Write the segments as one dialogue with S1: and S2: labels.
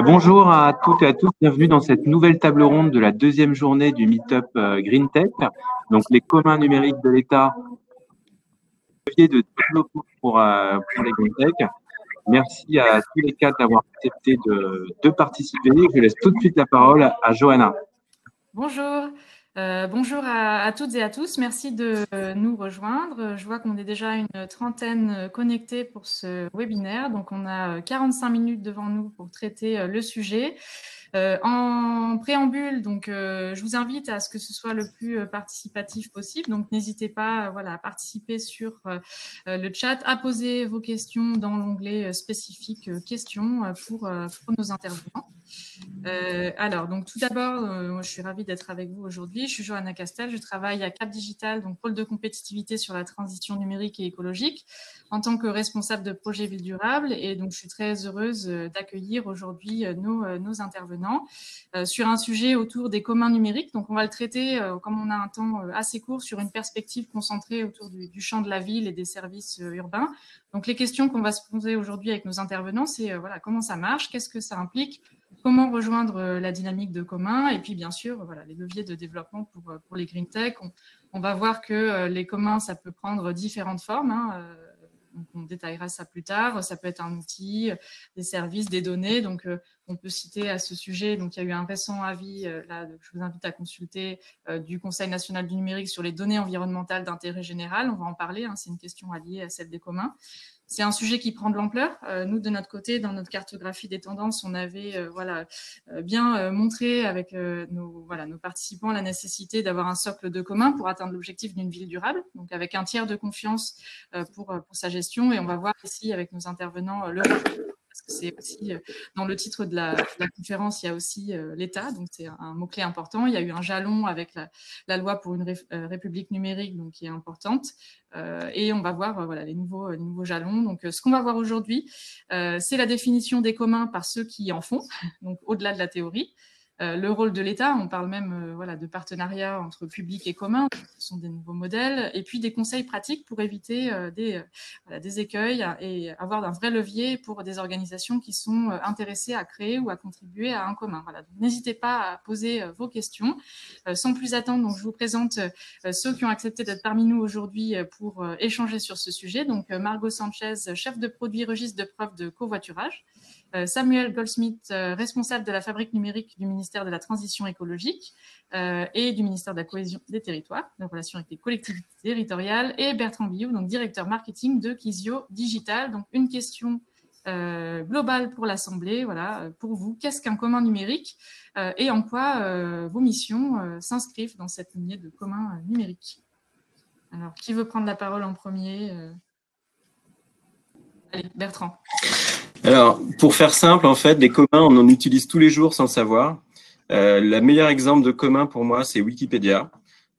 S1: Bonjour à toutes et à tous, bienvenue dans cette nouvelle table ronde de la deuxième journée du Meetup Green Tech. Donc les communs numériques de l'État, levier de développement pour les Green Tech. Merci à tous les quatre d'avoir accepté de participer. Je laisse tout de suite la parole à Johanna.
S2: Bonjour. Bonjour à toutes et à tous. Merci de nous rejoindre. Je vois qu'on est déjà une trentaine connectés pour ce webinaire. Donc, on a 45 minutes devant nous pour traiter le sujet. En préambule, donc, je vous invite à ce que ce soit le plus participatif possible. Donc, n'hésitez pas à participer sur le chat, à poser vos questions dans l'onglet spécifique questions pour nos intervenants. Alors, donc tout d'abord, moi, je suis ravie d'être avec vous aujourd'hui. Je suis Johanna Castel, je travaille à Cap Digital, donc pôle de compétitivité sur la transition numérique et écologique, en tant que responsable de projet Ville Durable. Et donc, je suis très heureuse d'accueillir aujourd'hui nos intervenants sur un sujet autour des communs numériques. Donc, on va le traiter, comme on a un temps assez court, sur une perspective concentrée autour du champ de la ville et des services urbains. Donc, les questions qu'on va se poser aujourd'hui avec nos intervenants, c'est comment ça marche, qu'est-ce que ça implique, comment rejoindre la dynamique de commun et puis bien sûr les leviers de développement pour les green tech. On va voir que les communs, ça peut prendre différentes formes. Donc on détaillera ça plus tard. Ça peut être un outil, des services, des données. Donc on peut citer à ce sujet. Donc il y a eu un récent avis là que je vous invite à consulter du Conseil national du numérique sur les données environnementales d'intérêt général. On va en parler. C'est une question alliée à celle des communs. C'est un sujet qui prend de l'ampleur. Nous, de notre côté, dans notre cartographie des tendances, on avait bien montré avec nos participants la nécessité d'avoir un socle de commun pour atteindre l'objectif d'une ville durable, donc avec un tiers de confiance pour sa gestion. Et on va voir ici avec nos intervenants le parce que c'est aussi dans le titre de la conférence, il y a aussi l'État, donc c'est un mot-clé important. Il y a eu un jalon avec la loi pour une république numérique, donc qui est importante. Et on va voir les nouveaux jalons. Donc, ce qu'on va voir aujourd'hui, c'est la définition des communs par ceux qui en font, donc au-delà de la théorie. Le rôle de l'État, on parle même de partenariat entre public et commun, ce sont des nouveaux modèles, et puis des conseils pratiques pour éviter des écueils et avoir un vrai levier pour des organisations qui sont intéressées à créer ou à contribuer à un commun. N'hésitez pas à poser vos questions. Sans plus attendre, donc, je vous présente ceux qui ont accepté d'être parmi nous aujourd'hui pour échanger sur ce sujet. Donc, Margot Sanchez, chef de produit registre de preuves de covoiturage. Samuel Goldsmith, responsable de la fabrique numérique du ministère de la Transition écologique et du ministère de la Cohésion des territoires, de relations avec les collectivités territoriales, et Bertrand Billou, donc directeur marketing de Kizio Digital. Donc, une question globale pour l'Assemblée, pour vous, qu'est-ce qu'un commun numérique et en quoi vos missions s'inscrivent dans cette lignée de commun numérique. Alors, qui veut prendre la parole en premier Allez, Bertrand.
S3: Alors, pour faire simple, en fait, les communs, on en utilise tous les jours sans le savoir. Le meilleur exemple de commun pour moi, c'est Wikipédia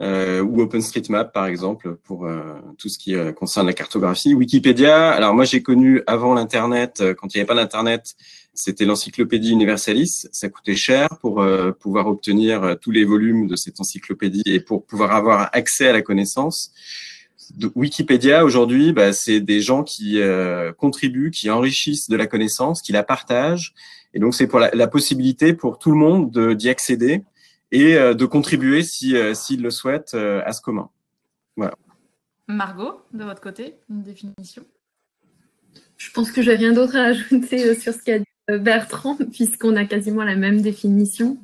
S3: ou OpenStreetMap, par exemple, pour tout ce qui concerne la cartographie. Wikipédia, alors moi, j'ai connu avant l'Internet, quand il n'y avait pas d'Internet, c'était l'Encyclopédie Universalis. Ça coûtait cher pour pouvoir obtenir tous les volumes de cette encyclopédie et pour pouvoir avoir accès à la connaissance. Wikipédia, aujourd'hui, c'est des gens qui contribuent, qui enrichissent de la connaissance, qui la partagent. Et donc, c'est pour la possibilité pour tout le monde d'y accéder et de contribuer, s'ils le souhaitent, à ce commun. Voilà.
S2: Margot, de votre côté, une définition?
S4: Je pense que j'ai rien d'autre à ajouter sur ce qu'a dit Bertrand, puisqu'on a quasiment la même définition.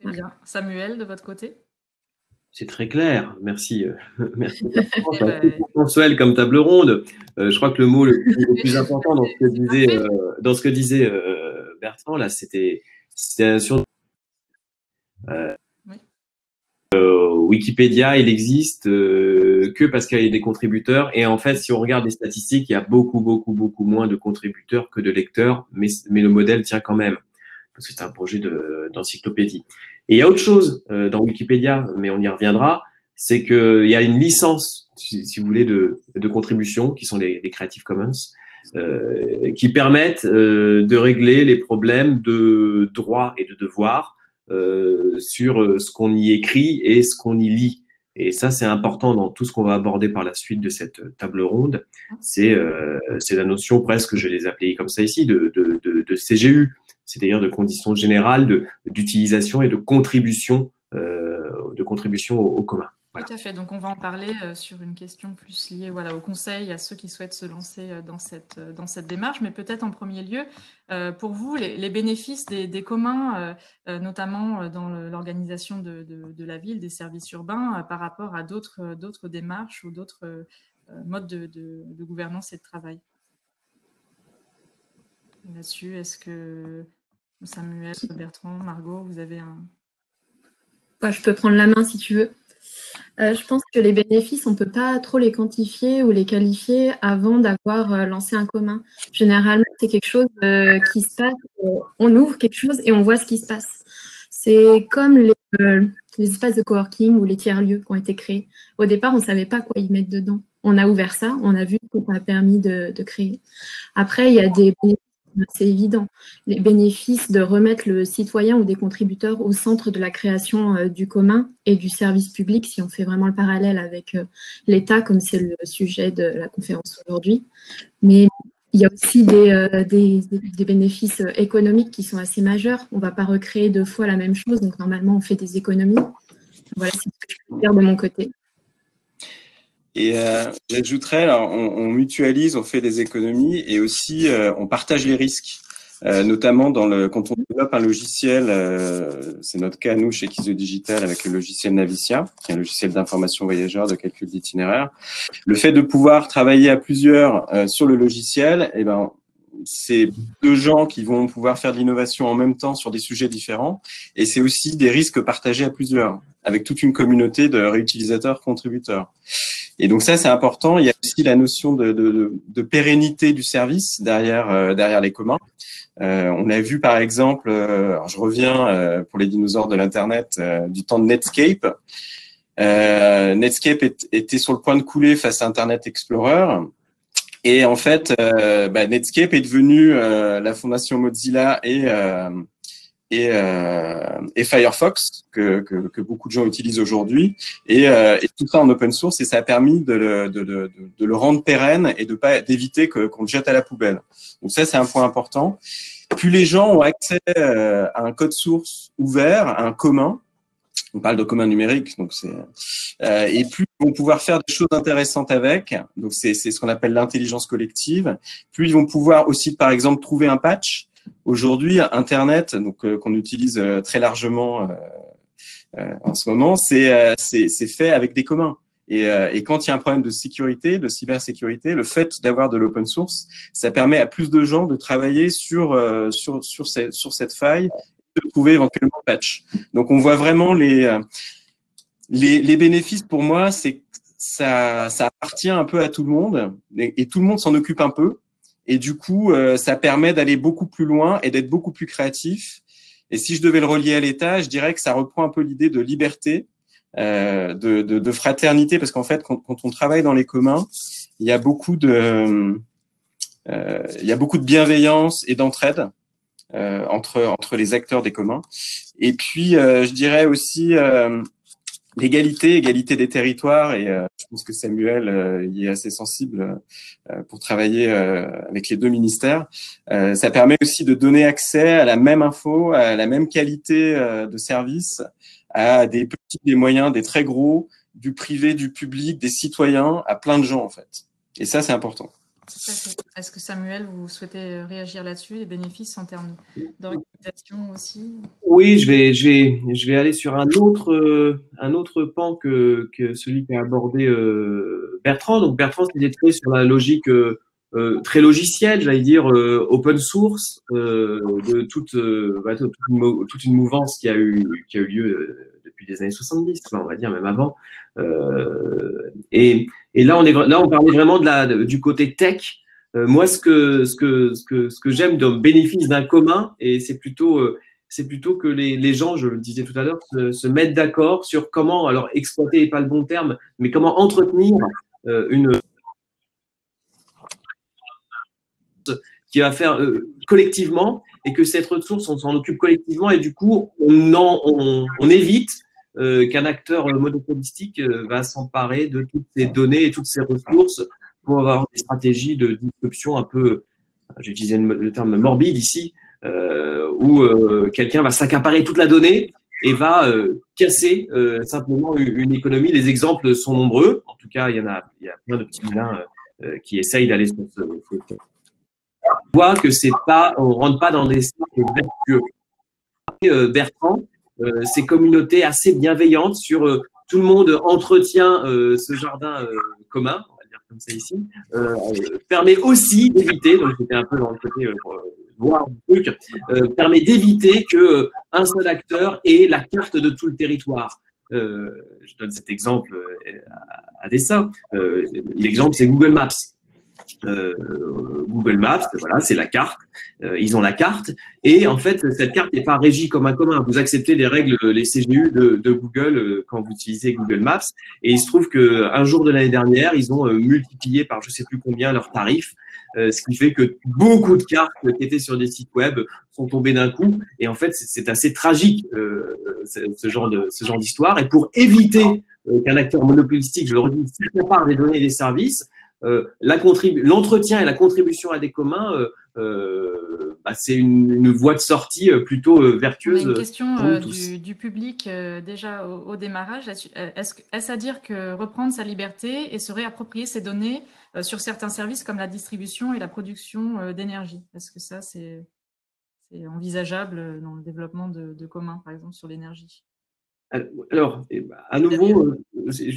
S2: Très bien. Samuel, de votre côté?
S5: C'est très clair, merci. Merci. C'est consensuel comme table ronde. Je crois que le mot le plus important dans ce que disait Bertrand, là, c'était sur Wikipédia, il existe que parce qu'il y a des contributeurs. Et en fait, si on regarde les statistiques, il y a beaucoup moins de contributeurs que de lecteurs, mais le modèle tient quand même, parce que c'est un projet d'encyclopédie. Et il y a autre chose dans Wikipédia, mais on y reviendra, c'est qu'il y a une licence, si vous voulez, de contribution, qui sont les Creative Commons, qui permettent de régler les problèmes de droits et de devoirs sur ce qu'on y écrit et ce qu'on y lit. Et ça, c'est important dans tout ce qu'on va aborder par la suite de cette table ronde. C'est la notion presque, je les appelais comme ça ici, de CGU. c'est d'ailleurs de conditions générales d'utilisation et de contribution au commun. Voilà.
S2: Tout à fait. Donc, on va en parler sur une question plus liée voilà, au conseil, à ceux qui souhaitent se lancer dans cette démarche. Mais peut-être en premier lieu, pour vous, les bénéfices des communs, notamment dans l'organisation de la ville, des services urbains, par rapport à d'autres démarches ou d'autres modes de gouvernance et de travail. Là-dessus, est-ce que Samuel, Bertrand, Margot, vous avez un...
S4: Ouais, je peux prendre la main si tu veux. Je pense que les bénéfices, on ne peut pas trop les quantifier ou les qualifier avant d'avoir lancé un commun. Généralement, c'est quelque chose qui se passe, on ouvre quelque chose et on voit ce qui se passe. C'est comme les espaces de coworking ou les tiers-lieux qui ont été créés. Au départ, on ne savait pas quoi y mettre dedans. On a ouvert ça, on a vu ce qu'on a permis de créer. Après, il y a des bénéfices. C'est évident. Les bénéfices de remettre le citoyen ou des contributeurs au centre de la création du commun et du service public, si on fait vraiment le parallèle avec l'État, comme c'est le sujet de la conférence aujourd'hui. Mais il y a aussi des bénéfices économiques qui sont assez majeurs. On ne va pas recréer 2 fois la même chose, donc normalement, on fait des économies. Voilà, c'est ce que je peux dire de mon côté.
S3: Et j'ajouterais, alors, on mutualise, on fait des économies et aussi on partage les risques, notamment quand on développe un logiciel, c'est notre cas nous chez Kiso Digital avec le logiciel Navicia, qui est un logiciel d'information voyageur, de calcul d'itinéraire. Le fait de pouvoir travailler à plusieurs sur le logiciel, eh ben, c'est 2 gens qui vont pouvoir faire de l'innovation en même temps sur des sujets différents et c'est aussi des risques partagés à plusieurs avec toute une communauté de réutilisateurs contributeurs. Et donc ça, c'est important. Il y a aussi la notion de pérennité du service derrière les communs. On a vu par exemple, alors je reviens pour les dinosaures de l'Internet, du temps de Netscape. Netscape était sur le point de couler face à Internet Explorer. Et en fait, Netscape est devenu la fondation Mozilla et Firefox que beaucoup de gens utilisent aujourd'hui et tout ça en open source et ça a permis de le rendre pérenne et d'éviter qu'on le jette à la poubelle. Donc ça, c'est un point important. Plus les gens ont accès à un code source ouvert, à un commun, on parle de commun numérique, donc et plus ils vont pouvoir faire des choses intéressantes avec, donc c'est ce qu'on appelle l'intelligence collective. Plus ils vont pouvoir aussi, par exemple, trouver un patch. Aujourd'hui, Internet, donc qu'on utilise très largement en ce moment, c'est fait avec des communs. Et quand il y a un problème de sécurité, de cybersécurité, le fait d'avoir de l'open source, ça permet à plus de gens de travailler sur cette faille, de trouver éventuellement un patch. Donc, on voit vraiment les bénéfices pour moi, c'est que ça appartient un peu à tout le monde et tout le monde s'en occupe un peu. Et du coup, ça permet d'aller beaucoup plus loin et d'être beaucoup plus créatif. Et si je devais le relier à l'État, je dirais que ça reprend un peu l'idée de liberté, de fraternité, parce qu'en fait, quand on travaille dans les communs, il y a beaucoup de bienveillance et d'entraide entre les acteurs des communs. Et puis, je dirais aussi l'égalité des territoires, et je pense que Samuel y est assez sensible pour travailler avec les 2 ministères. Ça permet aussi de donner accès à la même info, à la même qualité de service, à des petits, des moyens, des très gros, du privé, du public, des citoyens, à plein de gens en fait. Et ça, c'est important.
S2: Est-ce que Samuel, vous souhaitez réagir là-dessus, les bénéfices en termes d'organisation aussi?
S5: Oui, je vais aller sur un autre pan que celui qu'a abordé Bertrand. Donc Bertrand s'était très sur la logique très logicielle, j'allais dire open source de toute une mouvance qui a eu lieu depuis les années 70, on va dire même avant. Et là on parlait vraiment du côté tech. Moi, ce que j'aime dans le bénéfice d'un commun, et c'est plutôt que les gens, je le disais tout à l'heure, se mettent d'accord sur comment, alors exploiter n'est pas le bon terme, mais comment entretenir une qui va faire collectivement, et que cette ressource, on s'en occupe collectivement, et du coup, on évite qu'un acteur monopolistique va s'emparer de toutes ces données et toutes ces ressources pour avoir des stratégies de disruption un peu, j'utilisais le terme morbide ici, où quelqu'un va s'accaparer toute la donnée et va casser simplement une économie. Les exemples sont nombreux. En tout cas, il y a plein de petits vilains qui essayent d'aller sur ce. On voit que on rentre pas dans des cercles vertueux. Bertrand, ces communautés assez bienveillantes sur tout le monde entretient ce jardin commun, on va dire comme ça ici, permet aussi d'éviter, donc j'étais un peu dans le côté voir du truc, permet d'éviter que un seul acteur ait la carte de tout le territoire. Je donne cet exemple à dessein. L'exemple, c'est Google Maps. Google Maps, voilà, c'est la carte. Ils ont la carte et en fait, cette carte n'est pas régie comme un commun. Vous acceptez les règles, les CGU de Google quand vous utilisez Google Maps. Et il se trouve qu'un jour de l'année dernière, ils ont multiplié par je sais plus combien leurs tarifs, ce qui fait que beaucoup de cartes qui étaient sur des sites web sont tombées d'un coup. Et en fait, c'est assez tragique ce genre d'histoire. Et pour éviter qu'un acteur monopolistique, je le redis, s'accapare des données et des services, l'entretien et la contribution à des communs, c'est une voie de sortie plutôt vertueuse.
S2: On a une question du public déjà au démarrage. Est-ce à dire que reprendre sa liberté et se réapproprier ses données sur certains services comme la distribution et la production d'énergie? Est-ce que ça, c'est envisageable dans le développement de communs, par exemple, sur l'énergie?
S5: Alors, à nouveau,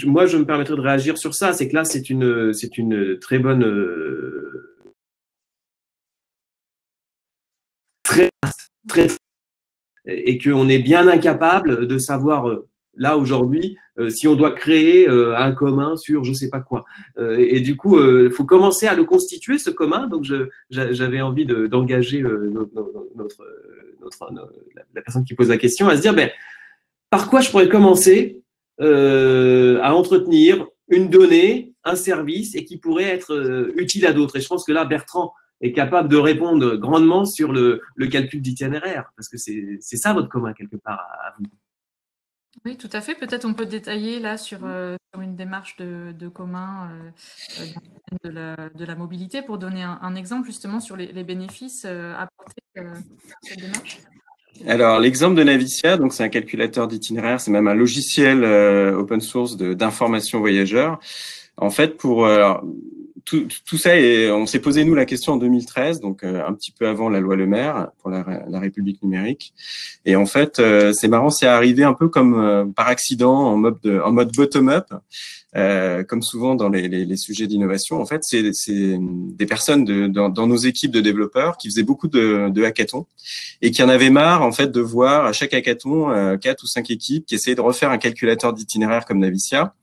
S5: moi, je me permettrai de réagir sur ça. C'est que là, c'est une très bonne, très, et qu'on est bien incapable de savoir là aujourd'hui si on doit créer un commun sur je sais pas quoi. Et du coup, il faut commencer à le constituer ce commun. Donc, j'avais envie d'engager la personne qui pose la question à se dire, par quoi je pourrais commencer à entretenir une donnée, un service et qui pourrait être utile à d'autres. Et je pense que là, Bertrand est capable de répondre grandement sur le calcul d'itinéraire, parce que c'est ça votre commun quelque part à vous.
S2: Oui, tout à fait. Peut-être on peut détailler là sur une démarche de commun dans le domaine de la mobilité pour donner un exemple justement sur les bénéfices apportés à cette démarche.
S3: Alors, l'exemple de Navicia, donc c'est un calculateur d'itinéraire, c'est même un logiciel open source d'information voyageurs. En fait, pour tout ça, on s'est posé nous la question en 2013, donc un petit peu avant la loi Le Maire pour la République numérique. Et en fait, c'est marrant, c'est arrivé un peu comme par accident, en mode bottom-up. Comme souvent dans les sujets d'innovation, en fait, c'est des personnes dans nos équipes de développeurs qui faisaient beaucoup de hackathons et qui en avaient marre, en fait, de voir à chaque hackathon 4 ou 5 équipes qui essayaient de refaire un calculateur d'itinéraire comme Navicia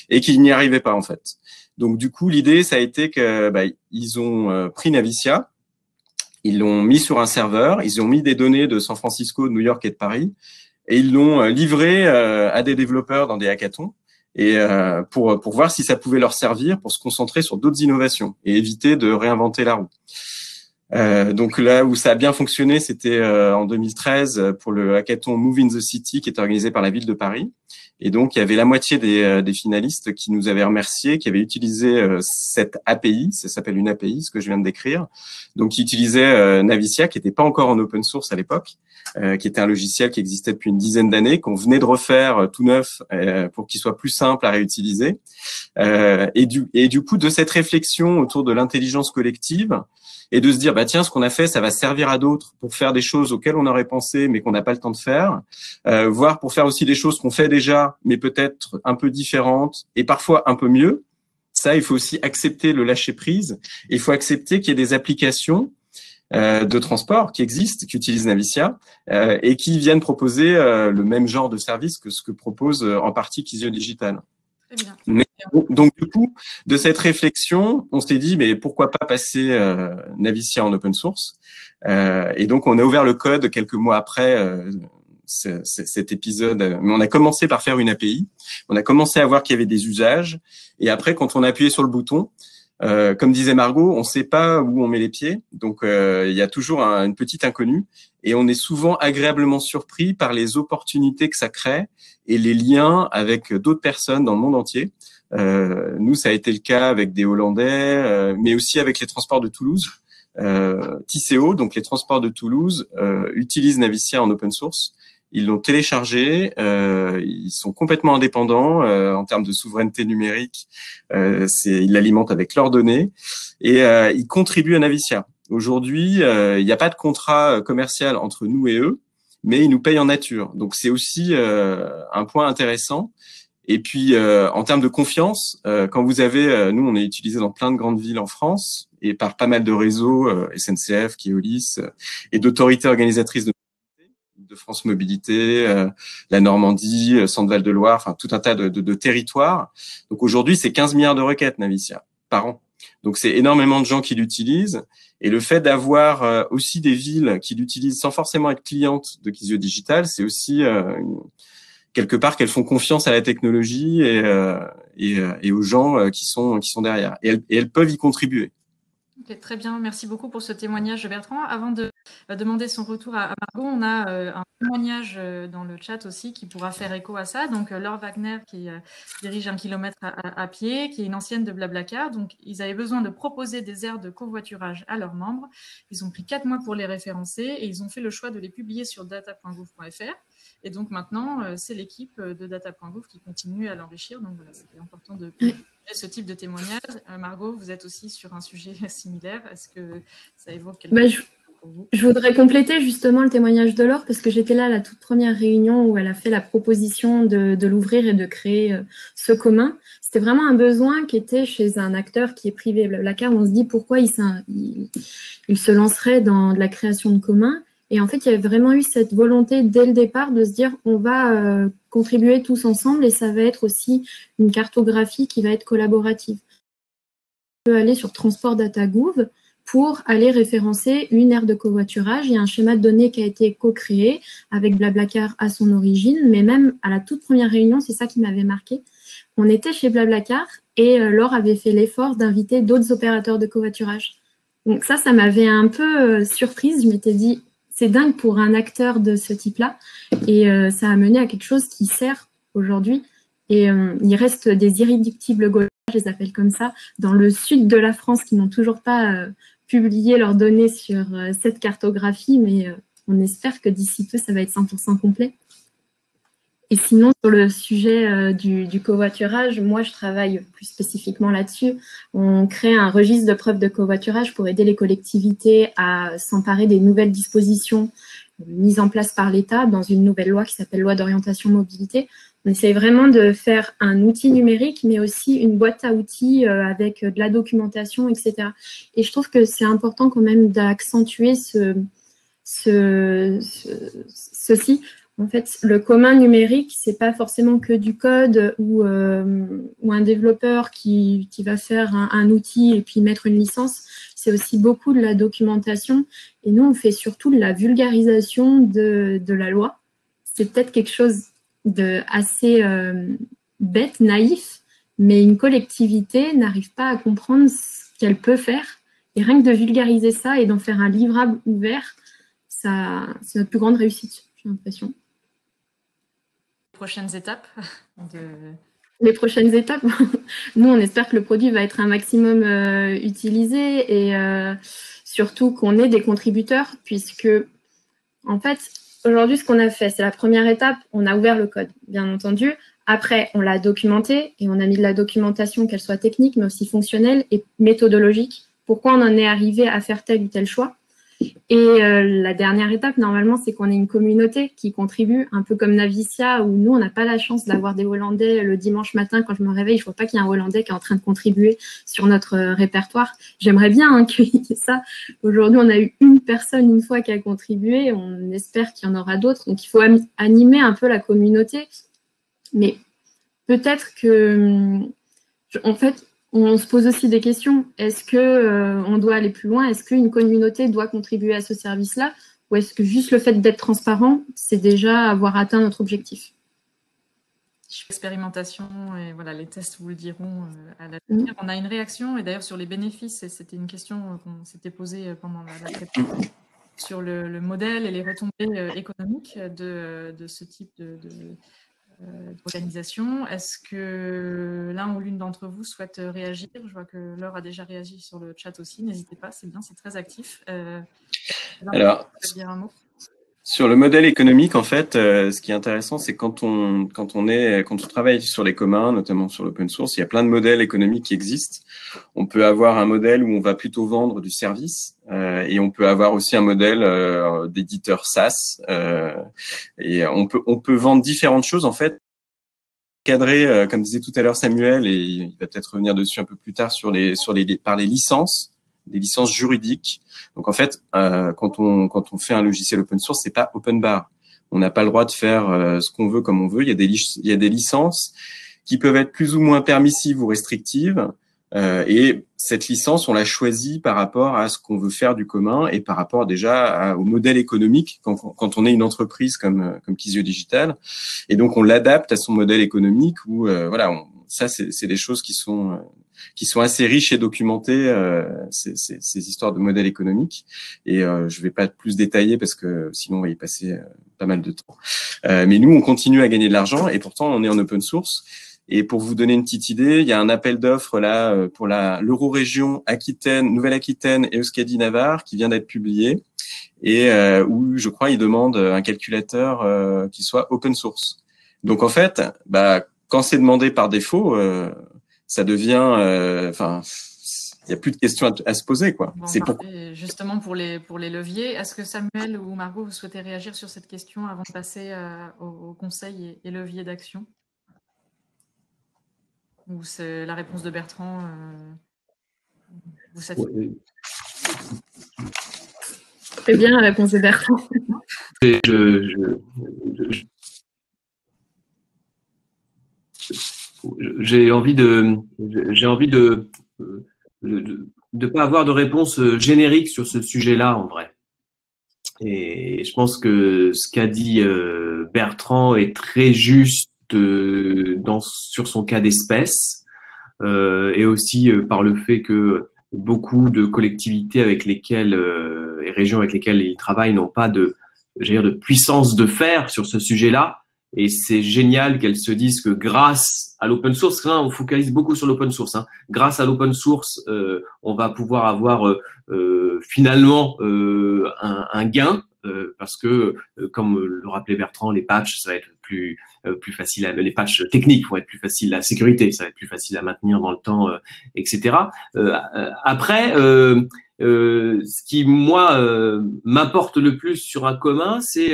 S3: et qui n'y arrivaient pas, en fait. Donc, du coup, l'idée, ça a été que ils ont pris Navicia, ils l'ont mis sur un serveur, ils ont mis des données de San Francisco, de New York et de Paris et ils l'ont livré à des développeurs dans des hackathons. Et pour voir si ça pouvait leur servir pour se concentrer sur d'autres innovations et éviter de réinventer la roue. Donc là où ça a bien fonctionné, c'était en 2013 pour le hackathon Move in the City qui était organisé par la ville de Paris. Et donc il y avait la moitié des finalistes qui nous avaient remerciés, qui avaient utilisé cette API, ça s'appelle une API, ce que je viens de décrire. Donc qui utilisait Navicia, qui n'était pas encore en open source à l'époque, qui était un logiciel qui existait depuis une dizaine d'années, qu'on venait de refaire tout neuf pour qu'il soit plus simple à réutiliser. Et du coup, de cette réflexion autour de l'intelligence collective et de se dire, tiens, ce qu'on a fait, ça va servir à d'autres pour faire des choses auxquelles on aurait pensé, mais qu'on n'a pas le temps de faire, voire pour faire aussi des choses qu'on fait déjà, mais peut-être un peu différentes et parfois un peu mieux. Ça, il faut aussi accepter le lâcher-prise. Il faut accepter qu'il y ait des applications de transport qui existent, qui utilisent Navicia et qui viennent proposer le même genre de service que ce que propose en partie Qizio Digital.
S2: Très bien.
S3: Mais, donc du coup, de cette réflexion, on s'est dit mais pourquoi pas passer Navicia en open source et donc on a ouvert le code quelques mois après cet épisode. Mais on a commencé par faire une API, on a commencé à voir qu'il y avait des usages et après quand on a appuyé sur le bouton, comme disait Margot, on ne sait pas où on met les pieds, donc il y a toujours une petite inconnue et on est souvent agréablement surpris par les opportunités que ça crée et les liens avec d'autres personnes dans le monde entier. Nous, ça a été le cas avec des Hollandais, mais aussi avec les transports de Toulouse, Tisséo, donc les transports de Toulouse, utilisent Navicia en open source. Ils l'ont téléchargé, ils sont complètement indépendants en termes de souveraineté numérique. Ils l'alimentent avec leurs données et ils contribuent à Navicia. Aujourd'hui, il n'y a pas de contrat commercial entre nous et eux, mais ils nous payent en nature. Donc c'est aussi un point intéressant. Et puis en termes de confiance, quand vous avez, nous on est utilisé dans plein de grandes villes en France et par pas mal de réseaux, SNCF, Keolis et d'autorités organisatrices de France Mobilité, la Normandie, Centre-Val de Loire, enfin tout un tas de territoires. Donc aujourd'hui, c'est 15 milliards de requêtes Navicia par an. Donc c'est énormément de gens qui l'utilisent. Et le fait d'avoir aussi des villes qui l'utilisent sans forcément être clientes de Quizio Digital, c'est aussi quelque part qu'elles font confiance à la technologie et aux gens qui sont derrière. Et elles peuvent y contribuer.
S2: Okay, très bien, merci beaucoup pour ce témoignage, Bertrand. Avant de demander son retour à Margot, on a un témoignage dans le chat aussi qui pourra faire écho à ça. Donc, Laure Wagner qui dirige 1 kilomètre à pied, qui est une ancienne de Blablacar. Donc, ils avaient besoin de proposer des aires de covoiturage à leurs membres. Ils ont pris 4 mois pour les référencer et ils ont fait le choix de les publier sur data.gouv.fr. Et donc, maintenant, c'est l'équipe de data.gouv qui continue à l'enrichir. Donc, voilà, c'était important de ce type de témoignage. Margot, vous êtes aussi sur un sujet similaire. Est-ce que ça évoque quelque chose pour vous ?
S4: Je voudrais compléter justement le témoignage de Laure parce que j'étais là à la toute première réunion où elle a fait la proposition de l'ouvrir et de créer ce commun. C'était vraiment un besoin qui était chez un acteur qui est privé. Blablacar, on se dit pourquoi il se lancerait dans de la création de communs. Et en fait, il y avait vraiment eu cette volonté dès le départ de se dire on va contribuer tous ensemble et ça va être aussi une cartographie qui va être collaborative. On peut aller sur Transport Data Gouv pour aller référencer une aire de covoiturage. Il y a un schéma de données qui a été co-créé avec Blablacar à son origine, mais même à la toute première réunion, c'est ça qui m'avait marqué. On était chez Blablacar et Laure avait fait l'effort d'inviter d'autres opérateurs de covoiturage. Donc ça m'avait un peu surprise. Je m'étais dit, c'est dingue pour un acteur de ce type-là. Et ça a mené à quelque chose qui sert aujourd'hui. Et il reste des irréductibles gaulois, je les appelle comme ça, dans le sud de la France qui n'ont toujours pas publié leurs données sur cette cartographie, mais on espère que d'ici peu, ça va être 100% complet. Et sinon, sur le sujet du covoiturage, moi, je travaille plus spécifiquement là-dessus. On crée un registre de preuves de covoiturage pour aider les collectivités à s'emparer des nouvelles dispositions mises en place par l'État dans une nouvelle loi qui s'appelle Loi d'orientation mobilité. On essaie vraiment de faire un outil numérique, mais aussi une boîte à outils avec de la documentation, etc. Et je trouve que c'est important quand même d'accentuer ceci. En fait, le commun numérique, c'est pas forcément que du code ou un développeur qui va faire un outil et puis mettre une licence. C'est aussi beaucoup de la documentation. Et nous, on fait surtout de la vulgarisation de la loi. C'est peut-être quelque chose de assez bête, naïf, mais une collectivité n'arrive pas à comprendre ce qu'elle peut faire. Et rien que de vulgariser ça et d'en faire un livrable ouvert, c'est notre plus grande réussite, j'ai l'impression.
S2: Prochaines étapes
S4: Les prochaines étapes, nous, on espère que le produit va être un maximum utilisé et surtout qu'on ait des contributeurs puisque, en fait, aujourd'hui, ce qu'on a fait, c'est la première étape, on a ouvert le code, bien entendu. Après, on l'a documenté et on a mis de la documentation, qu'elle soit technique, mais aussi fonctionnelle et méthodologique. Pourquoi on en est arrivé à faire tel ou tel choix? Et la dernière étape, normalement, c'est qu'on ait une communauté qui contribue, un peu comme Navicia, où nous, on n'a pas la chance d'avoir des Hollandais le dimanche matin. Quand je me réveille, je ne vois pas qu'il y a un Hollandais qui est en train de contribuer sur notre répertoire. J'aimerais bien qu'il y ait ça. Aujourd'hui, on a eu une personne une fois qui a contribué. On espère qu'il y en aura d'autres. Donc, il faut animer un peu la communauté. Mais peut-être que, en fait, on se pose aussi des questions. Est-ce qu'on doit aller plus loin? Est-ce qu'une communauté doit contribuer à ce service-là? Ou est-ce que juste le fait d'être transparent, c'est déjà avoir atteint notre objectif?
S2: Expérimentation, et voilà, les tests vous le diront à l'avenir. On a une réaction, et d'ailleurs sur les bénéfices, et c'était une question qu'on s'était posée pendant la préparation, sur le modèle et les retombées économiques de ce type d'organisation. Est-ce que l'un ou l'une d'entre vous souhaite réagir? Je vois que Laure a déjà réagi sur le chat aussi. N'hésitez pas, c'est bien, c'est très actif.
S3: Alors,
S2: dire un mot.
S3: Sur le modèle économique, en fait, ce qui est intéressant, c'est quand on travaille sur les communs, notamment sur l'open source, il y a plein de modèles économiques qui existent. On peut avoir un modèle où on va plutôt vendre du service, et on peut avoir aussi un modèle d'éditeur SaaS. Et on peut vendre différentes choses, en fait. Cadré, comme disait tout à l'heure Samuel, et il va peut-être revenir dessus un peu plus tard par les licences, des licences juridiques. Donc en fait, quand on fait un logiciel open source, c'est pas open bar. On n'a pas le droit de faire ce qu'on veut comme on veut. Il y a des licences qui peuvent être plus ou moins permissives ou restrictives. Et cette licence, on l'a choisie par rapport à ce qu'on veut faire du commun et par rapport déjà au modèle économique quand on est une entreprise comme Quizio Digital. Et donc on l'adapte à son modèle économique où voilà, ça c'est des choses qui sont assez riches et documentées, ces histoires de modèles économiques. Et je vais pas plus détailler parce que sinon on va y passer pas mal de temps. Mais nous, on continue à gagner de l'argent et pourtant on est en open source. Et pour vous donner une petite idée, il y a un appel d'offres là pour l'Eurorégion Aquitaine, Nouvelle-Aquitaine et Euskadi-Navarre qui vient d'être publié et où je crois ils demandent un calculateur qui soit open source. Donc en fait, quand c'est demandé par défaut, ça devient, il n'y a plus de questions à se poser, quoi.
S2: Bon,
S3: c'est
S2: justement pour les leviers, est-ce que Samuel ou Margot, vous souhaitez réagir sur cette question avant de passer au conseil et levier d'action? Ou c'est la réponse de Bertrand vous satisfait?
S4: Très bien la réponse de Bertrand.
S5: J'ai envie de pas avoir de réponse générique sur ce sujet-là en vrai. Et je pense que ce qu'a dit Bertrand est très juste sur son cas d'espèce, et aussi par le fait que beaucoup de collectivités avec lesquelles et régions avec lesquelles il travaille n'ont pas de puissance de fer sur ce sujet-là. Et c'est génial qu'elles se disent que grâce à l'open source, là, on focalise beaucoup sur l'open source, hein. Grâce à l'open source, on va pouvoir avoir finalement un gain, parce que, comme le rappelait Bertrand, les patchs, ça va être plus facile, les patchs techniques vont être plus faciles, la sécurité, ça va être plus facile à maintenir dans le temps, etc. Après, ce qui, moi, m'apporte le plus sur un commun, c'est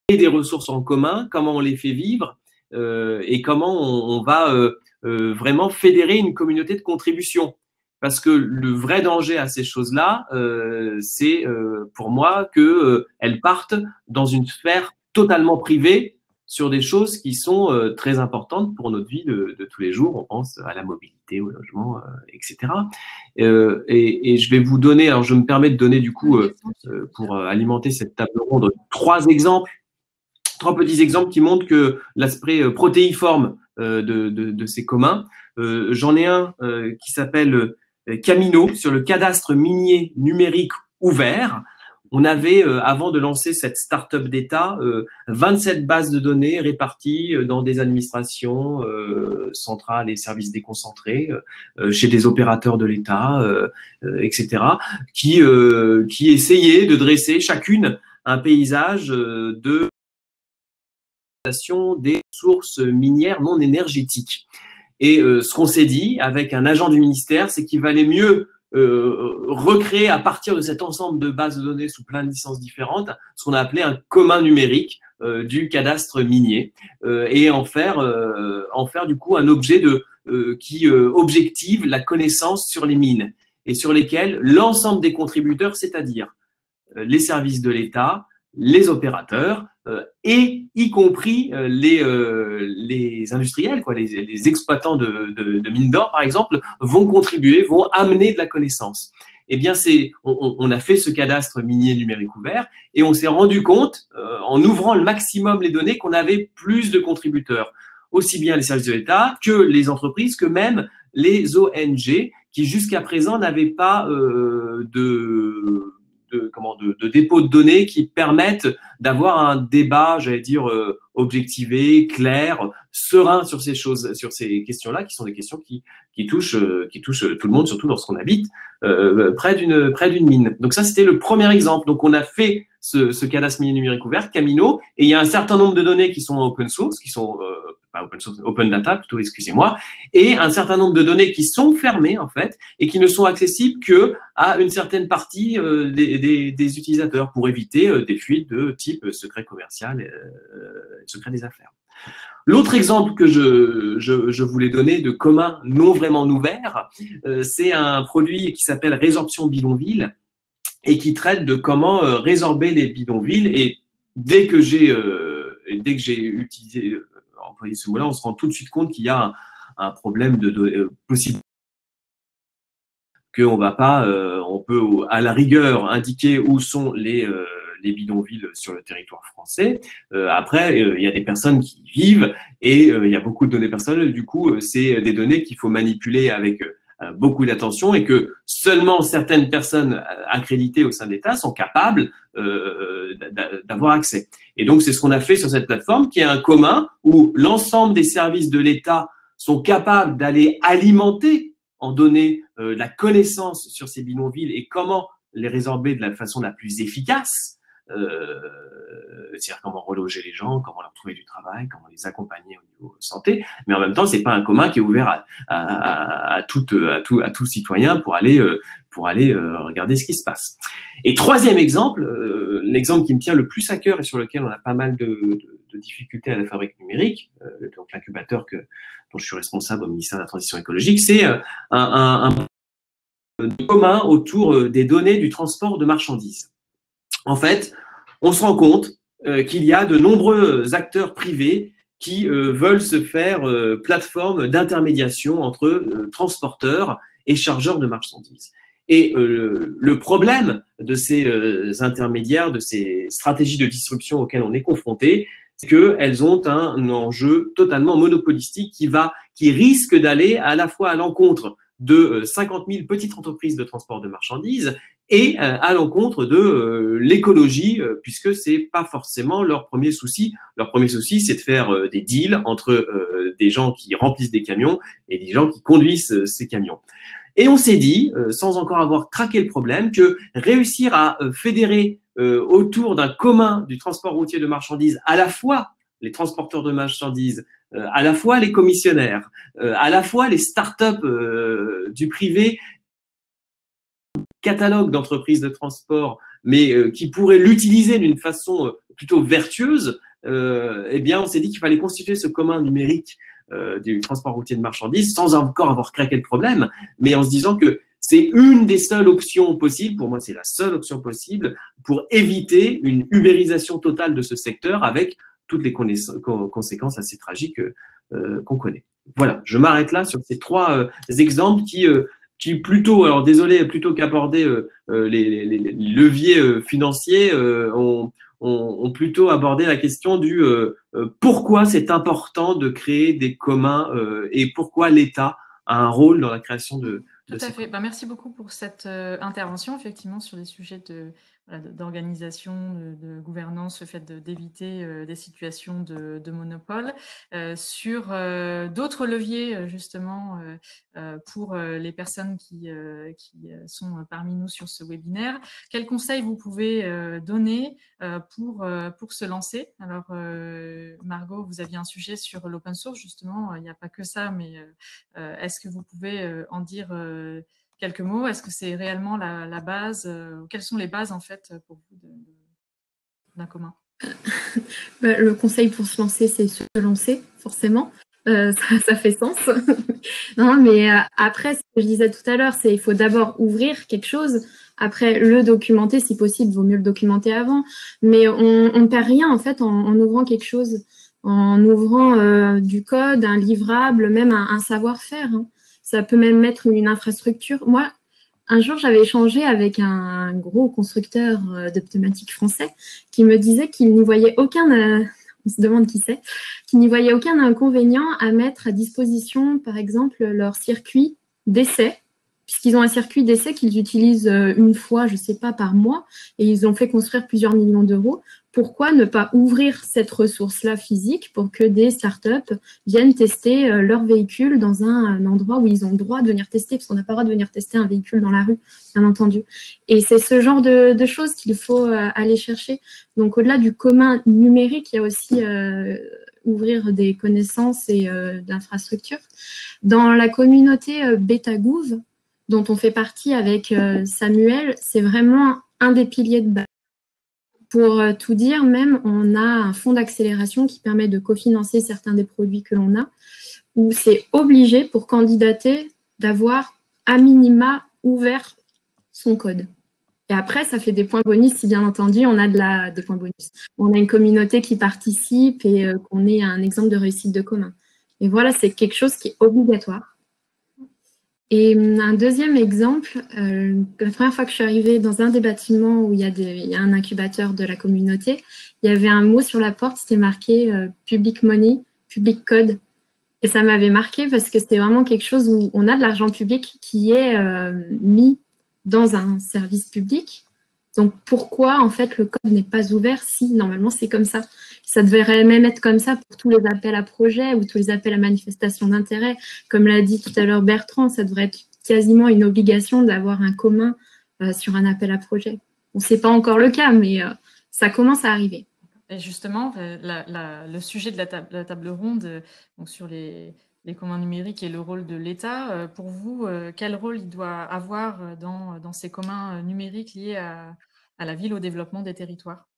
S5: des ressources en commun, comment on les fait vivre et comment on va vraiment fédérer une communauté de contribution. Parce que le vrai danger à ces choses-là, c'est pour moi qu'elles partent dans une sphère totalement privée sur des choses qui sont très importantes pour notre vie de tous les jours. On pense à la mobilité, au logement, etc. Et je vais vous donner, alors je me permets de donner du coup, pour alimenter cette table ronde, trois petits exemples qui montrent que l'aspect protéiforme de ces communs. J'en ai un qui s'appelle Camino, sur le cadastre minier numérique ouvert. On avait, avant de lancer cette start-up d'État, 27 bases de données réparties dans des administrations centrales et services déconcentrés, chez des opérateurs de l'État, etc., qui essayaient de dresser chacune un paysage de des sources minières non énergétiques. Et ce qu'on s'est dit avec un agent du ministère, c'est qu'il valait mieux recréer à partir de cet ensemble de bases de données sous plein de licences différentes ce qu'on a appelé un commun numérique du cadastre minier, et en faire du coup un objet qui objective la connaissance sur les mines et sur lesquelles l'ensemble des contributeurs, c'est-à-dire les services de l'État, les opérateurs, et y compris les industriels, quoi, les exploitants de mines d'or, par exemple, vont contribuer, vont amener de la connaissance. Eh bien, on a fait ce cadastre minier numérique ouvert et on s'est rendu compte, en ouvrant le maximum les données, qu'on avait plus de contributeurs, aussi bien les services de l'État que les entreprises, que même les ONG, qui jusqu'à présent n'avaient pas de de dépôt de données qui permettent d'avoir un débat, j'allais dire, objectivé, clair, serein sur ces choses, sur ces questions-là, qui sont des questions qui touchent tout le monde, surtout lorsqu'on habite près d'une mine. Donc ça, c'était le premier exemple. Donc on a fait ce cadastre minier numérique ouvert, Camino, et il y a un certain nombre de données qui sont open source, qui sont pas open source, open data plutôt, excusez-moi, et un certain nombre de données qui sont fermées en fait et qui ne sont accessibles que à une certaine partie des utilisateurs pour éviter des fuites de type secret commercial, secret des affaires. L'autre exemple que je voulais donner de commun non vraiment ouvert, c'est un produit qui s'appelle résorption bidonville et qui traite de comment résorber les bidonvilles. Et dès que j'ai utilisé, employé ce mot-là, on se rend tout de suite compte qu'il y a un problème de possible qu'on va pas, on peut à la rigueur indiquer où sont les bidonvilles sur le territoire français. Après, il y a des personnes qui y vivent et il y a beaucoup de données personnelles. Du coup, c'est des données qu'il faut manipuler avec beaucoup d'attention et que seulement certaines personnes accréditées au sein de l'État sont capables d'avoir accès. Et donc, c'est ce qu'on a fait sur cette plateforme qui est un commun où l'ensemble des services de l'État sont capables d'aller alimenter en données la connaissance sur ces bidonvilles et comment les résorber de la façon la plus efficace. C'est-à-dire comment reloger les gens, comment leur trouver du travail, comment les accompagner au niveau santé, mais en même temps, c'est pas un commun qui est ouvert à tout citoyen pour aller regarder ce qui se passe. Et troisième exemple, l'exemple qui me tient le plus à cœur et sur lequel on a pas mal de difficultés à la fabrique numérique, donc l'incubateur dont je suis responsable au ministère de la Transition écologique, c'est un commun autour des données du transport de marchandises. En fait, on se rend compte qu'il y a de nombreux acteurs privés qui veulent se faire plateforme d'intermédiation entre transporteurs et chargeurs de marchandises. Et le problème de ces intermédiaires, de ces stratégies de disruption auxquelles on est confronté, c'est qu'elles ont un enjeu totalement monopolistique qui risque d'aller à la fois à l'encontre de 50 000 petites entreprises de transport de marchandises et à l'encontre de l'écologie, puisque c'est pas forcément leur premier souci. Leur premier souci, c'est de faire des deals entre des gens qui remplissent des camions et des gens qui conduisent ces camions. Et on s'est dit, sans encore avoir craqué le problème, que réussir à fédérer autour d'un commun du transport routier de marchandises à la fois les transporteurs de marchandises, à la fois les commissionnaires, à la fois les startups du privé, catalogue d'entreprises de transport, mais qui pourraient l'utiliser d'une façon plutôt vertueuse, eh bien, on s'est dit qu'il fallait constituer ce commun numérique du transport routier de marchandises sans encore avoir craqué le problème, mais en se disant que c'est une des seules options possibles, pour moi c'est la seule option possible, pour éviter une ubérisation totale de ce secteur avec toutes les conséquences assez tragiques qu'on connaît. Voilà, je m'arrête là sur ces trois exemples qui plutôt, alors désolé, plutôt qu'aborder les leviers financiers, ont plutôt abordé la question du pourquoi c'est important de créer des communs et pourquoi l'État a un rôle dans la création de
S2: Tout à fait. Merci beaucoup pour cette intervention, effectivement, sur les sujets d'organisation, de gouvernance, le fait d'éviter des situations de monopole, sur d'autres leviers, justement, pour les personnes qui sont parmi nous sur ce webinaire. Quels conseils vous pouvez donner pour se lancer? Alors, Margot, vous aviez un sujet sur l'open source, justement, il n'y a pas que ça, mais est-ce que vous pouvez en dire quelques mots? Est-ce que c'est réellement la base? Quelles sont les bases, en fait, pour vous d'un commun?
S4: Le conseil pour se lancer, c'est se lancer, forcément. Ça fait sens. Non, mais après, ce que je disais tout à l'heure, c'est qu'il faut d'abord ouvrir quelque chose. Après, le documenter, si possible, vaut mieux le documenter avant. Mais on ne perd rien, en fait, en ouvrant quelque chose, en ouvrant du code, un livrable, même un savoir-faire. Hein. Ça peut même mettre une infrastructure. Moi, un jour, j'avais échangé avec un gros constructeur de pneumatiques français qui me disait qu'il n'y voyait aucun, on se demande qui c'est, qu'il n'y voyait aucun inconvénient à mettre à disposition, par exemple, leur circuit d'essai puisqu'ils ont un circuit d'essai qu'ils utilisent une fois, je ne sais pas, par mois, et ils ont fait construire plusieurs millions d'euros. Pourquoi ne pas ouvrir cette ressource-là physique pour que des startups viennent tester leur véhicule dans un endroit où ils ont le droit de venir tester, parce qu'on n'a pas le droit de venir tester un véhicule dans la rue, bien entendu. Et c'est ce genre de choses qu'il faut aller chercher. Donc, au-delà du commun numérique, il y a aussi ouvrir des connaissances et d'infrastructures. Dans la communauté BetaGouv, dont on fait partie avec Samuel, c'est vraiment un des piliers de base. Pour tout dire, même, on a un fonds d'accélération qui permet de cofinancer certains des produits que l'on a, où c'est obligé pour candidater d'avoir à minima ouvert son code. Et après, ça fait des points bonus, si bien entendu, on a des points bonus. On a une communauté qui participe et qu'on ait un exemple de réussite de commun. Et voilà, c'est quelque chose qui est obligatoire. Et un deuxième exemple, la première fois que je suis arrivée dans un des bâtiments où il y a un incubateur de la communauté, il y avait un mot sur la porte, c'était marqué Public Money, Public Code. Et ça m'avait marqué parce que c'était vraiment quelque chose où on a de l'argent public qui est mis dans un service public. Donc, pourquoi, en fait, le code n'est pas ouvert si, normalement, c'est comme ça? Ça devrait même être comme ça pour tous les appels à projets ou tous les appels à manifestation d'intérêt. Comme l'a dit tout à l'heure Bertrand, ça devrait être quasiment une obligation d'avoir un commun sur un appel à projet. Bon, ce n'est pas encore le cas, mais ça commence à arriver.
S2: Et justement, le sujet de la table ronde donc sur les communs numériques et le rôle de l'État, pour vous, quel rôle il doit avoir dans ces communs numériques liés à la ville, au développement des territoires?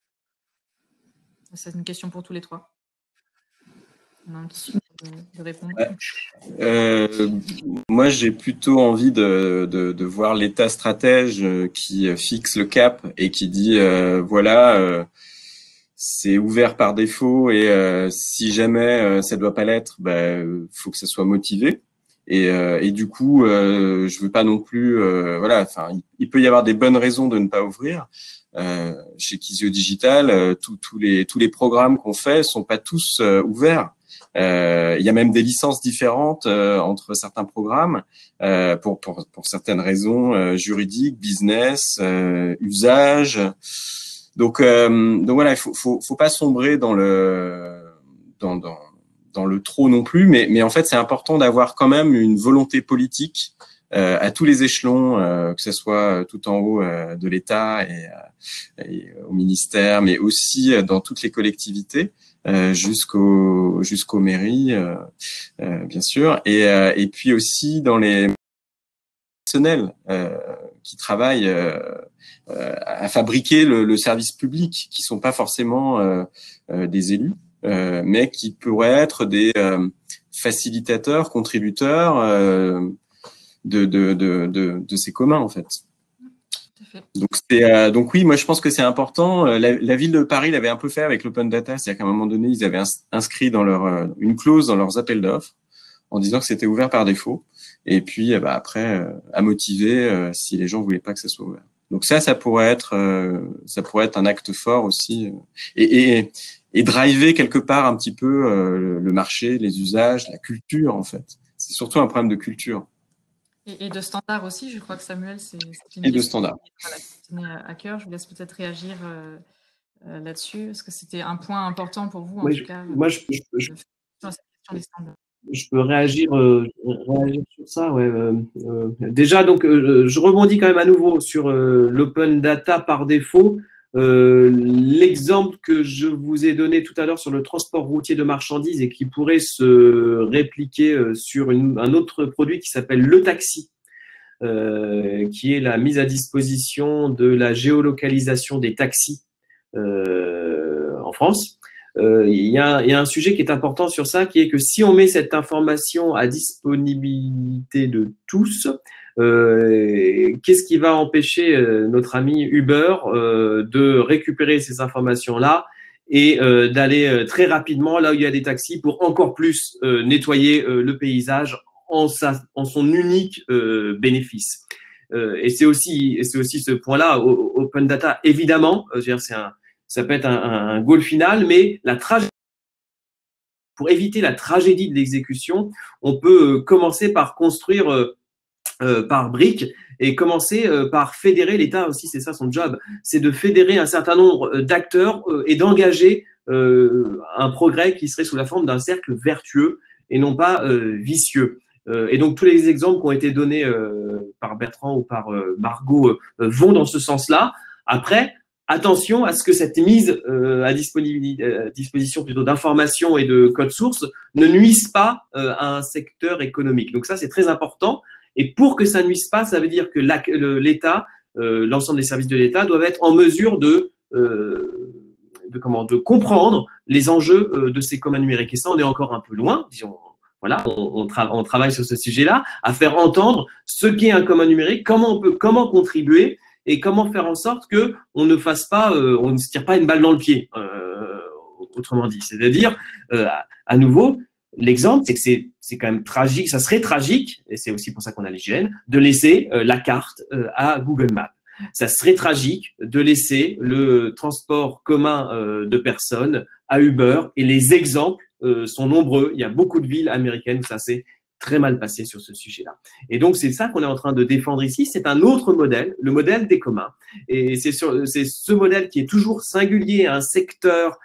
S2: C'est une question pour tous les trois. On a un qui de répondre.
S3: Moi, j'ai plutôt envie de voir l'État stratège qui fixe le cap et qui dit voilà, c'est ouvert par défaut et si jamais ça doit pas l'être, faut que ça soit motivé. Et du coup, je veux pas non plus, voilà. Enfin, il peut y avoir des bonnes raisons de ne pas ouvrir. Chez Kizio Digital, tous les programmes qu'on fait sont pas tous ouverts. Il y a même des licences différentes entre certains programmes pour certaines raisons juridiques, business, usage. Donc voilà, il faut pas sombrer dans le trop non plus, mais en fait c'est important d'avoir quand même une volonté politique à tous les échelons, que ce soit tout en haut de l'État et au ministère, mais aussi dans toutes les collectivités, jusqu'aux mairies, bien sûr, et puis aussi dans les personnels qui travaillent à fabriquer le service public, qui sont pas forcément des élus, mais qui pourraient être des facilitateurs, contributeurs de ces communs, en fait. Donc oui, moi je pense que c'est important. La ville de Paris l'avait un peu fait avec l'open data, c'est-à-dire qu'à un moment donné, ils avaient inscrit dans une clause dans leurs appels d'offres en disant que c'était ouvert par défaut. Et puis après, à motiver si les gens voulaient pas que ça soit ouvert. Donc ça pourrait être un acte fort aussi et driver quelque part un petit peu le marché, les usages, la culture en fait. C'est surtout un problème de culture.
S2: Et de standard aussi, je crois que Samuel, c'est une
S3: et de standard.
S2: Voilà, qui tenait à cœur. Je vous laisse peut-être réagir là-dessus. Est-ce que c'était un point important pour vous, en tout cas,
S5: moi,
S2: sur cette question des standards?
S5: Je peux réagir sur ça. Ouais. Déjà, donc, je rebondis quand même à nouveau sur l'open data par défaut. L'exemple que je vous ai donné tout à l'heure sur le transport routier de marchandises et qui pourrait se répliquer sur un autre produit qui s'appelle le taxi, qui est la mise à disposition de la géolocalisation des taxis en France. Il y a un sujet qui est important sur ça, qui est que si on met cette information à disponibilité de tous, qu'est-ce qui va empêcher notre ami Uber de récupérer ces informations-là et d'aller très rapidement là où il y a des taxis pour encore plus nettoyer le paysage en son unique bénéfice. Et c'est aussi ce point-là, open data, évidemment, ça peut être un goal final, mais pour éviter la tragédie de l'exécution, on peut commencer par construire par briques et commencer par fédérer l'État aussi, c'est ça son job, c'est de fédérer un certain nombre d'acteurs et d'engager un progrès qui serait sous la forme d'un cercle vertueux et non pas vicieux. Et donc tous les exemples qui ont été donnés par Bertrand ou par Margot vont dans ce sens-là. Après, attention à ce que cette mise à disposition plutôt d'informations et de codes sources ne nuise pas à un secteur économique. Donc ça, c'est très important. Et pour que ça ne nuise pas, ça veut dire que l'État, l'ensemble des services de l'État doivent être en mesure de comprendre les enjeux de ces communs numériques. Et ça, on est encore un peu loin, disons. Voilà, on travaille sur ce sujet-là, à faire entendre ce qu'est un commun numérique, comment contribuer et comment faire en sorte que on ne fasse pas, on ne se tire pas une balle dans le pied, autrement dit. C'est-à-dire, à nouveau, l'exemple, c'est que c'est quand même tragique, ça serait tragique, et c'est aussi pour ça qu'on a l'IGN, de laisser la carte à Google Maps. Ça serait tragique de laisser le transport commun de personnes à Uber, et les exemples sont nombreux. Il y a beaucoup de villes américaines où ça s'est très mal passé sur ce sujet-là. Et donc, c'est ça qu'on est en train de défendre ici. C'est un autre modèle, le modèle des communs. Et c'est ce modèle qui est toujours singulier à un secteur,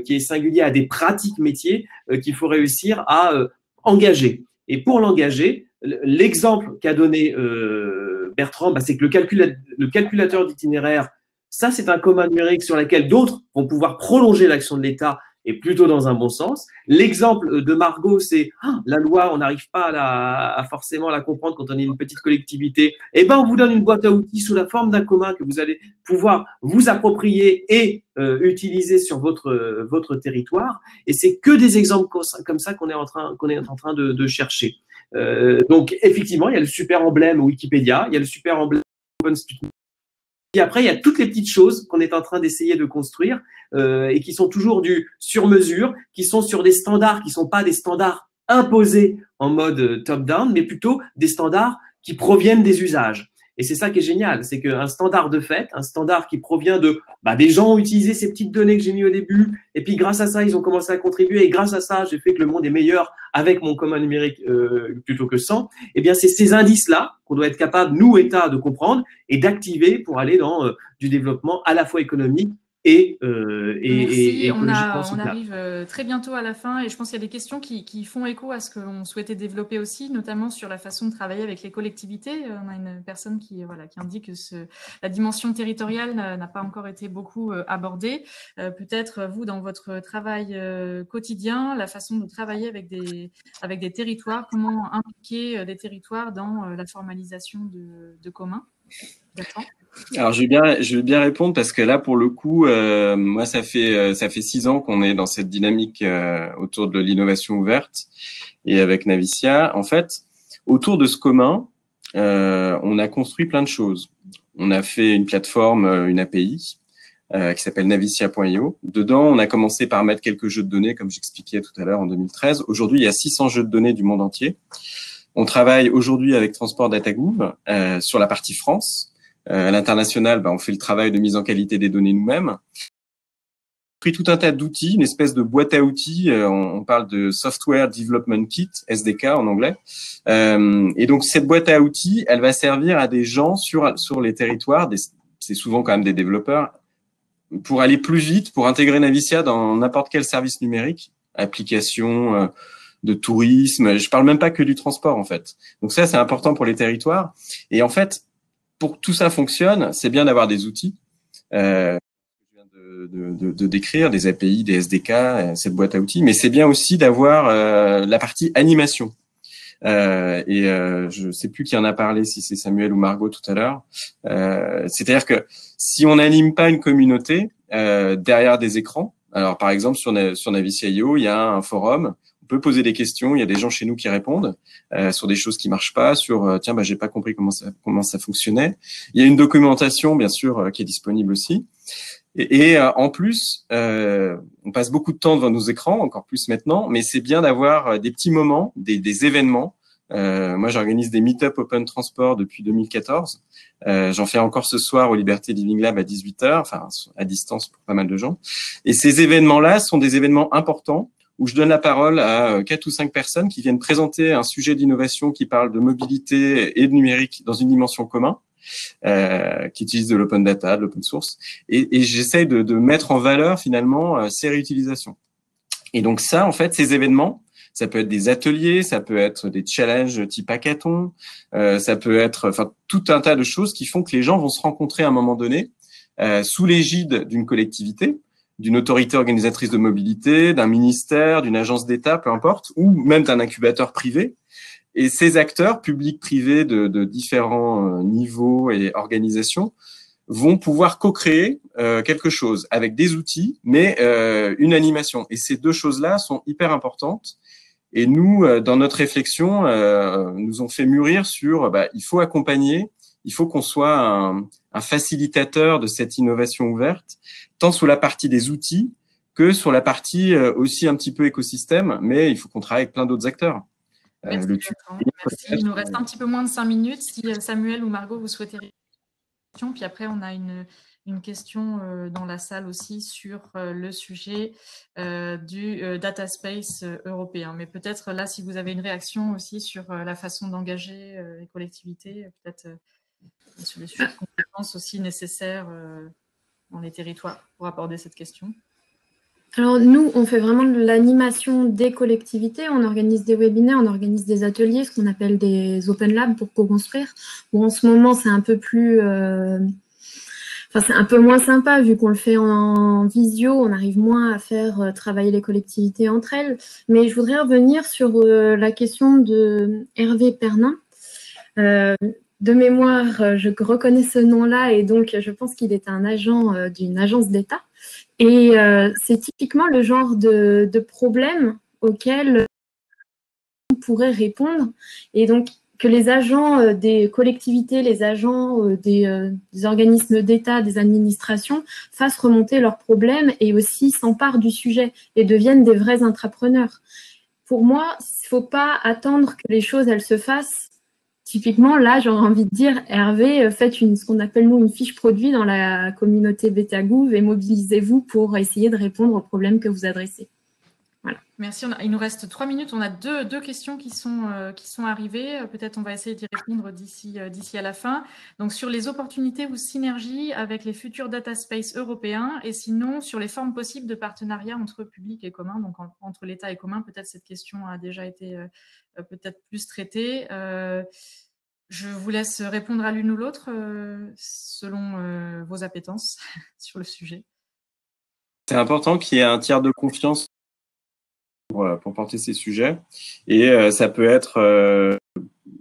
S5: qui est singulier à des pratiques métiers qu'il faut réussir à engager. Et pour l'engager, l'exemple qu'a donné Bertrand, c'est que le calculateur d'itinéraire, ça, c'est un commun numérique sur lequel d'autres vont pouvoir prolonger l'action de l'État et plutôt dans un bon sens. L'exemple de Margot, c'est la loi, on n'arrive pas à forcément la comprendre quand on est une petite collectivité. Eh ben, on vous donne une boîte à outils sous la forme d'un commun que vous allez pouvoir vous approprier et utiliser sur votre territoire. Et c'est que des exemples comme ça qu'on est en train de chercher. Donc, effectivement, il y a le super emblème Wikipédia, il y a le super emblème OpenStreetMap. Et après, il y a toutes les petites choses qu'on est en train d'essayer de construire et qui sont toujours du sur-mesure, qui sont sur des standards qui ne sont pas des standards imposés en mode top-down, mais plutôt des standards qui proviennent des usages. Et c'est ça qui est génial, c'est qu'un standard de fait, un standard qui provient de des gens ont utilisé ces petites données que j'ai mis au début, et puis grâce à ça, ils ont commencé à contribuer, et grâce à ça, j'ai fait que le monde est meilleur avec mon commun numérique plutôt que sans. Eh bien, c'est ces indices-là qu'on doit être capable, nous, État, de comprendre et d'activer pour aller dans du développement à la fois économique et écologiquement soutenable.
S2: On arrive très bientôt à la fin et je pense qu'il y a des questions qui font écho à ce qu'on souhaitait développer aussi, notamment sur la façon de travailler avec les collectivités. On a une personne qui indique que la dimension territoriale n'a pas encore été beaucoup abordée. Peut-être vous, dans votre travail quotidien, la façon de travailler avec des territoires, comment impliquer des territoires dans la formalisation de communs. Bertrand ?
S3: Alors, je vais bien répondre parce que là, pour le coup, moi, ça fait 6 ans qu'on est dans cette dynamique autour de l'innovation ouverte et avec Navicia. En fait, autour de ce commun, on a construit plein de choses. On a fait une plateforme, une API qui s'appelle navicia.io. Dedans, on a commencé par mettre quelques jeux de données, comme j'expliquais tout à l'heure en 2013. Aujourd'hui, il y a 600 jeux de données du monde entier. On travaille aujourd'hui avec Transport Data Gouv sur la partie France. À l'international, on fait le travail de mise en qualité des données nous-mêmes. On a pris tout un tas d'outils, une espèce de boîte à outils. On parle de Software Development Kit, SDK en anglais. Et donc, cette boîte à outils, elle va servir à des gens sur les territoires, c'est souvent quand même des développeurs, pour aller plus vite, pour intégrer Navicia dans n'importe quel service numérique, application de tourisme. Je parle même pas que du transport, en fait. Donc ça, c'est important pour les territoires. Et en fait, pour que tout ça fonctionne, c'est bien d'avoir des outils. Je viens de décrire des API, des SDK, cette boîte à outils, mais c'est bien aussi d'avoir la partie animation. Je sais plus qui en a parlé, si c'est Samuel ou Margot tout à l'heure. C'est-à-dire que si on n'anime pas une communauté derrière des écrans, alors par exemple sur Navicia.io, il y a un forum. On peut poser des questions, il y a des gens chez nous qui répondent sur des choses qui marchent pas, sur tiens, j'ai pas compris comment ça fonctionnait. Il y a une documentation bien sûr qui est disponible aussi. Et en plus, on passe beaucoup de temps devant nos écrans, encore plus maintenant, mais c'est bien d'avoir des petits moments, des événements. Moi, j'organise des meet-up Open Transport depuis 2014. J'en fais encore ce soir au Liberté Living Lab à 18h, enfin à distance pour pas mal de gens. Et ces événements-là sont des événements importants où je donne la parole à 4 ou 5 personnes qui viennent présenter un sujet d'innovation qui parle de mobilité et de numérique dans une dimension commune, qui utilise de l'open data, de l'open source, et j'essaye de mettre en valeur finalement ces réutilisations. Et donc ça, en fait, ces événements, ça peut être des ateliers, ça peut être des challenges type hackathon, ça peut être tout un tas de choses qui font que les gens vont se rencontrer à un moment donné sous l'égide d'une collectivité, d'une autorité organisatrice de mobilité, d'un ministère, d'une agence d'État, peu importe, ou même d'un incubateur privé. Et ces acteurs, publics, privés de différents niveaux et organisations, vont pouvoir co-créer quelque chose avec des outils, mais une animation. Et ces deux choses-là sont hyper importantes. Et nous, dans notre réflexion, nous ont fait mûrir sur il faut accompagner, il faut qu'on soit un facilitateur de cette innovation ouverte, tant sur la partie des outils que sur la partie aussi un petit peu écosystème, mais il faut qu'on travaille avec plein d'autres acteurs.
S2: Merci, Merci. Il nous reste un petit peu moins de 5 minutes. Si Samuel ou Margot, vous souhaitez répondre, puis après, on a une question dans la salle aussi sur le sujet du data space européen. Mais peut-être là, si vous avez une réaction aussi sur la façon d'engager les collectivités, peut-être sur les sujets de compétences aussi nécessaires dans les territoires pour aborder cette question.
S4: Alors nous, on fait vraiment de l'animation des collectivités, on organise des webinaires, on organise des ateliers, ce qu'on appelle des open labs pour co-construire. Bon, en ce moment, c'est un peu plus... c'est un peu moins sympa vu qu'on le fait en visio, on arrive moins à faire travailler les collectivités entre elles. Mais je voudrais revenir sur la question de Hervé Pernin. De mémoire, je reconnais ce nom-là et donc je pense qu'il est un agent d'une agence d'État. Et c'est typiquement le genre de problème auquel on pourrait répondre. Et donc, que les agents des collectivités, les agents des organismes d'État, des administrations fassent remonter leurs problèmes et aussi s'emparent du sujet et deviennent des vrais intrapreneurs. Pour moi, il ne faut pas attendre que les choses elles se fassent. Typiquement, là, j'aurais envie de dire, Hervé, faites ce qu'on appelle, nous, une fiche produit dans la communauté Betagouv et mobilisez-vous pour essayer de répondre aux problèmes que vous adressez. Voilà.
S2: Merci. Il nous reste 3 minutes. On a deux questions qui sont arrivées. Peut-être on va essayer d'y répondre d'ici à la fin. Donc, sur les opportunités ou synergies avec les futurs data space européens et sinon, sur les formes possibles de partenariat entre public et commun, donc entre l'État et commun. Peut-être cette question a déjà été peut-être plus traitée. Je vous laisse répondre à l'une ou l'autre selon vos appétences sur le sujet.
S3: C'est important qu'il y ait un tiers de confiance pour porter ces sujets. Et ça peut être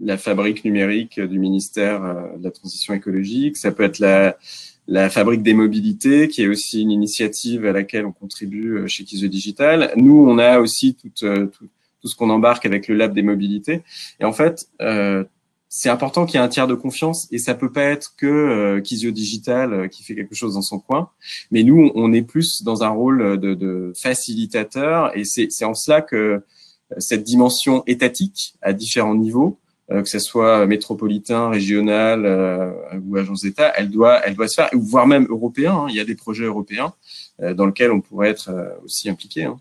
S3: la fabrique numérique du ministère de la Transition écologique, ça peut être la fabrique des mobilités, qui est aussi une initiative à laquelle on contribue chez Kizio Digital. Nous, on a aussi tout ce qu'on embarque avec le Lab des mobilités. Et en fait, c'est important qu'il y ait un tiers de confiance et ça peut pas être que Kizio Digital qui fait quelque chose dans son coin. Mais nous, on est plus dans un rôle de facilitateur et c'est en cela que cette dimension étatique à différents niveaux, que ce soit métropolitain, régional ou agence d'État, elle doit se faire, voire même européen. Hein. Il y a des projets européens dans lesquels on pourrait être aussi impliqué. Hein.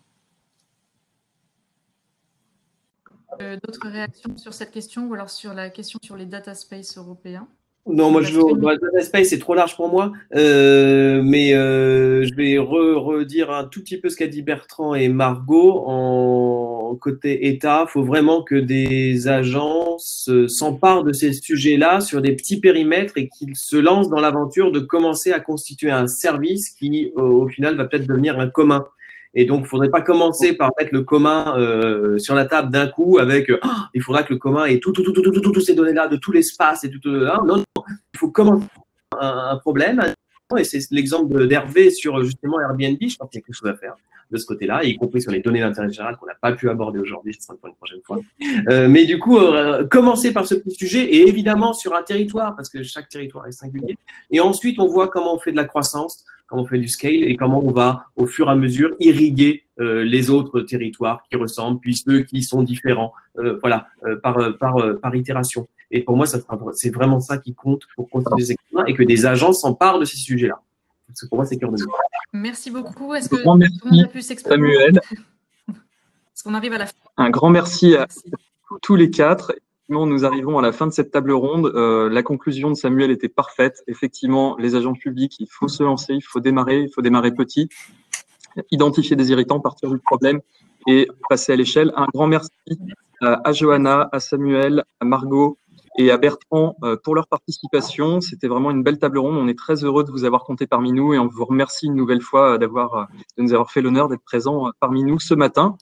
S2: D'autres réactions sur cette question ou alors sur la question sur les data space européens?
S5: Non, moi, le data space, c'est trop large pour moi. Mais je vais redire un tout petit peu ce qu'a dit Bertrand et Margot. En côté État, il faut vraiment que des agences s'emparent de ces sujets-là sur des petits périmètres et qu'ils se lancent dans l'aventure de commencer à constituer un service qui, au final, va peut-être devenir un commun. Et donc, il ne faudrait pas commencer par mettre le commun sur la table d'un coup avec il faudra que le commun ait toutes ces données-là de tout l'espace et tout là. Non, il faut commencer un problème. Et c'est l'exemple d'Hervé sur justement Airbnb. Je pense qu'il y a quelque chose à faire de ce côté-là, y compris sur les données d'intérêt général qu'on n'a pas pu aborder aujourd'hui. Ce sera pour une prochaine fois. Mais du coup, commencer par ce petit sujet et évidemment sur un territoire, parce que chaque territoire est singulier. Et ensuite, on voit comment on fait de la croissance, comment on fait du scale et comment on va, au fur et à mesure, irriguer les autres territoires qui ressemblent, puis ceux qui sont différents, par itération. Et pour moi, c'est vraiment ça qui compte pour continuer les expériences et que des agences s'emparent de ces sujets-là. Parce que pour moi, c'est cœur de nous.
S2: Merci beaucoup. Est-ce que tout le monde a pu s'exprimer?
S1: Samuel.
S2: qu'on arrive à la fin.
S1: Un grand merci à tous les quatre. Nous arrivons à la fin de cette table ronde. La conclusion de Samuel était parfaite. Effectivement, les agents publics, il faut se lancer, il faut démarrer petit, identifier des irritants, partir du problème et passer à l'échelle. Un grand merci à Johanna, à Samuel, à Margot et à Bertrand pour leur participation. C'était vraiment une belle table ronde. On est très heureux de vous avoir compté parmi nous et on vous remercie une nouvelle fois de nous avoir fait l'honneur d'être présents parmi nous ce matin.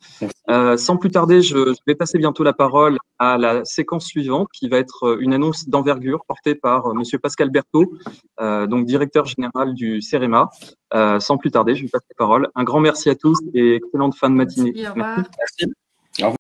S1: Sans plus tarder, je vais passer bientôt la parole à la séquence suivante qui va être une annonce d'envergure portée par Monsieur Pascal Berthaud, donc directeur général du CEREMA. Sans plus tarder, je vous passe la parole. Un grand merci à tous et excellente fin de matinée.
S2: Merci, au revoir.
S3: Merci.